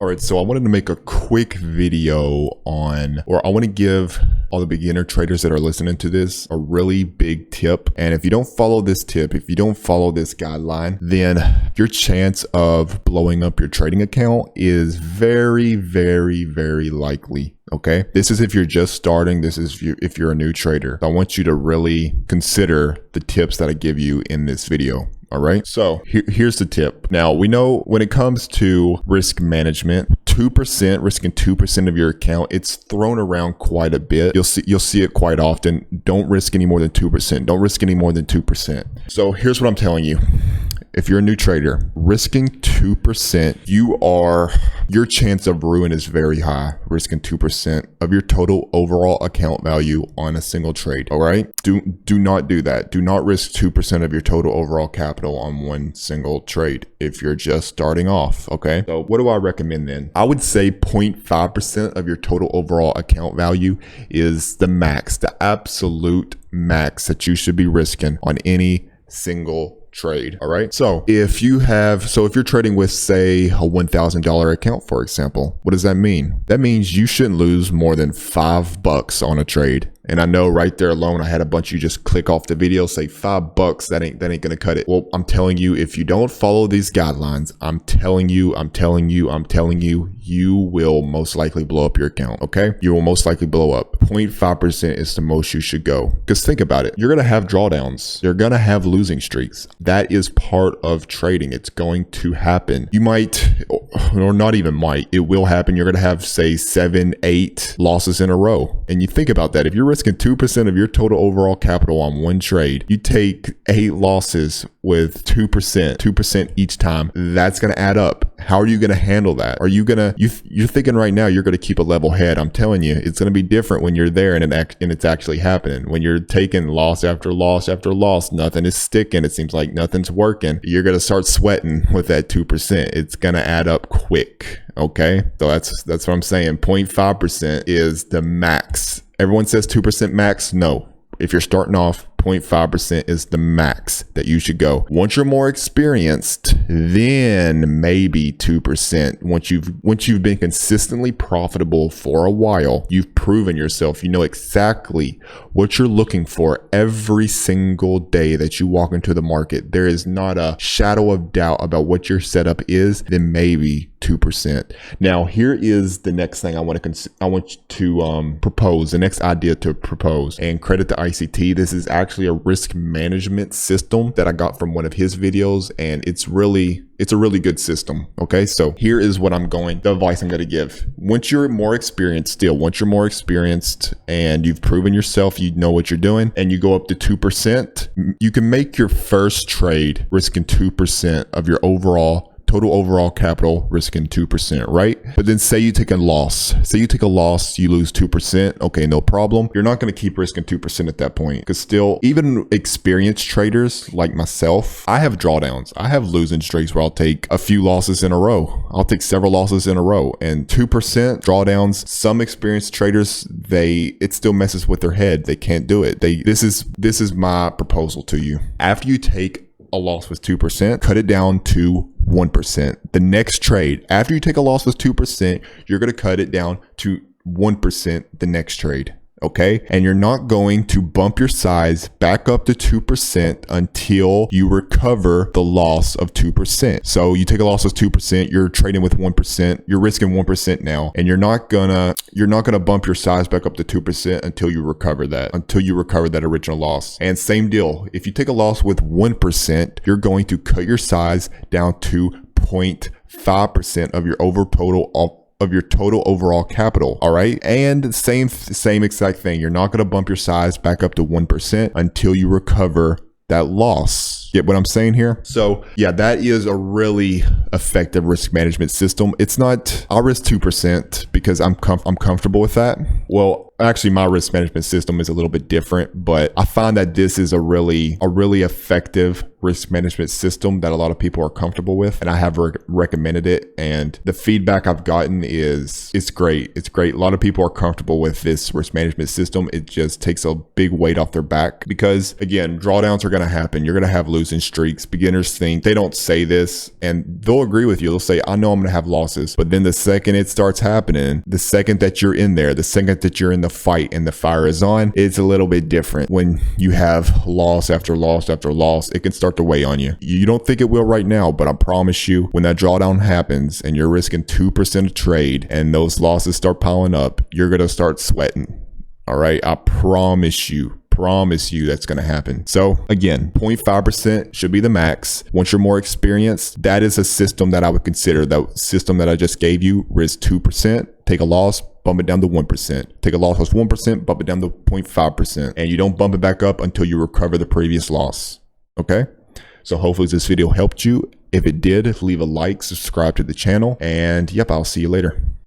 All right, so I wanted to make a quick video on, or I want to give all the beginner traders that are listening to this a really big tip. And if you don't follow this tip, if you don't follow this guideline, then your chance of blowing up your trading account is very, very, very likely. Okay, this is if you're just starting. This is if you're a new trader. I want you to really consider the tips that I give you in this video. All right, so here's the tip. Now, we know when it comes to risk management, 2%, risking 2% of your account, it's thrown around quite a bit. You'll see it quite often. Don't risk any more than 2%. Don't risk any more than 2%. So here's what I'm telling you. If you're a new trader, risking 2%, your chance of ruin is very high. Risking 2% of your total overall account value on a single trade. All right. Do not do that. Do not risk 2% of your total overall capital on one single trade if you're just starting off. Okay. So what do I recommend then? I would say 0.5% of your total overall account value is the max, the absolute max that you should be risking on any single trade. All right. So if you're trading with, say, a $1,000 account, for example, what does that mean? That means you shouldn't lose more than $5 on a trade. And I know right there alone, I had a bunch of you just click off the video, say $5, that ain't gonna cut it. Well, I'm telling you, if you don't follow these guidelines, I'm telling you, you will most likely blow up your account. Okay. You will most likely blow up. 0.5% is the most you should go. Because think about it. You're gonna have drawdowns. You're gonna have losing streaks. That is part of trading. It's going to happen. You might, or not even might, it will happen. You're gonna have, say, 7, 8 losses in a row. And you think about that. If you're risking 2% of your total overall capital on one trade, you take 8 losses with 2% each time. That's going to add up. How are you going to handle that? Are you going to, you're thinking right now, you're going to keep a level head. I'm telling you, it's going to be different when you're there and it's actually happening. When you're taking loss after loss after loss, nothing is sticking. It seems like nothing's working. You're going to start sweating with that 2%. It's going to add up quick. Okay. So that's what I'm saying. 0.5% is the max. Everyone says 2% max. No. If you're starting off, 0.5% is the max that you should go. Once you're more experienced, then maybe 2%. Once you've been consistently profitable for a while, you've proven yourself. You know exactly what you're looking for every single day that you walk into the market. There is not a shadow of doubt about what your setup is, then maybe 2%. Now, here is the next thing I want to propose, the next idea to propose, and credit to ICT. This is actually a risk management system that I got from one of his videos, and it's a really good system. Okay, so here is the advice I'm going to give. Once you're more experienced and you've proven yourself, you know what you're doing, and you go up to 2%, you can make your first trade risking 2% of your total overall capital, risking 2%, right? But then say you take a loss. You lose 2%. Okay, no problem. You're not going to keep risking 2% at that point, because still, even experienced traders like myself, I have drawdowns. I have losing streaks where I'll take a few losses in a row. I'll take several losses in a row, and 2% drawdowns. Some experienced traders, it still messes with their head. They can't do it. This is my proposal to you. After you take a loss with 2%, cut it down to 1%. The next trade, after you take a loss with 2%, you're going to cut it down to 1% the next trade. Okay. And you're not going to bump your size back up to 2% until you recover the loss of 2%. So you take a loss of 2%, you're trading with 1%, you're risking 1% now, and you're not gonna bump your size back up to 2% until you recover that original loss. And same deal. If you take a loss with 1%, you're going to cut your size down to 0.5% of your total overall capital. All right. And same exact thing. You're not going to bump your size back up to 1% until you recover that loss. Get what I'm saying here? So yeah, that is a really effective risk management system. It's not, I'll risk 2% because I'm comfortable with that. Well, Actually, my risk management system is a little bit different, but I find that this is a really effective risk management system that a lot of people are comfortable with, and I have recommended it, and the feedback I've gotten is it's great. It's great. A lot of people are comfortable with this risk management system. It just takes a big weight off their back because, again, drawdowns are going to happen. You're going to have losing streaks. Beginners think, they don't say this, and they'll agree with you. They'll say, I know I'm going to have losses, but then the second it starts happening, the second that you're in there, the second that you're in the fight and the fire is on, it's a little bit different. When you have loss after loss after loss, it can start to weigh on you. You don't think it will right now, but I promise you, when that drawdown happens and you're risking 2% a trade and those losses start piling up, you're going to start sweating. All right. I promise you that's going to happen. So again, 0.5% should be the max. Once you're more experienced, that is a system that I would consider. That system that I just gave you, risk 2%, take a loss, bump it down to 1%. Take a loss plus 1%, bump it down to 0.5%. And you don't bump it back up until you recover the previous loss. Okay? So hopefully this video helped you. If it did, leave a like, subscribe to the channel, and yep, I'll see you later.